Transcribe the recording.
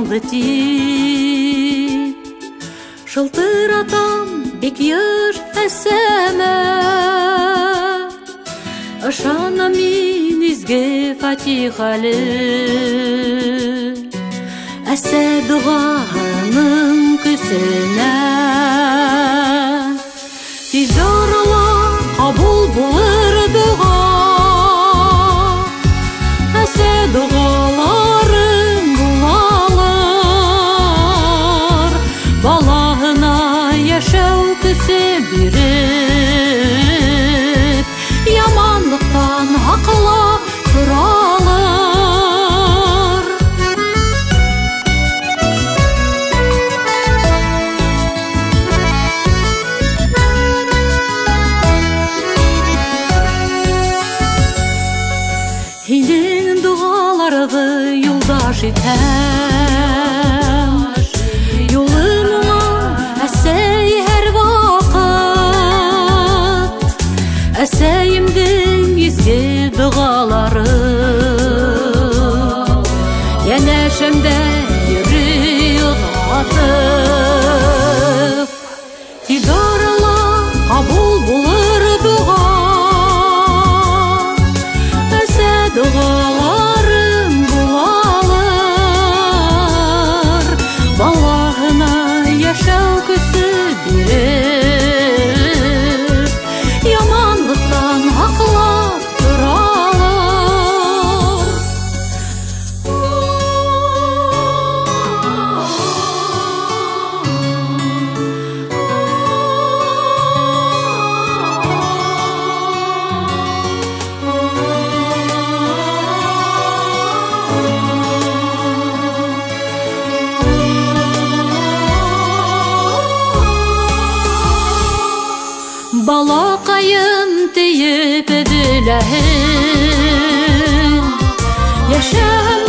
шалдыти шылтыратам бек еш әсәмә ышана мин изге фатихалы әсә дуганың көсенә тиз арала кабул булыр дуга әсә дугаларың булалар балаһына яшәү көсе биреп яманлыктан аклап торалар Һинең дугаларыгы юлдаш итәм юлыма әсәй һәр вакыт әсәемдең изге дугалары янәшәмдә йөри озатып тиз арала кабул булыр дуга әсә дугаларың булалар балаһына яшәү көсе биреп яманлыктан аклап торалар балакайым тиеп эделәһең яшәм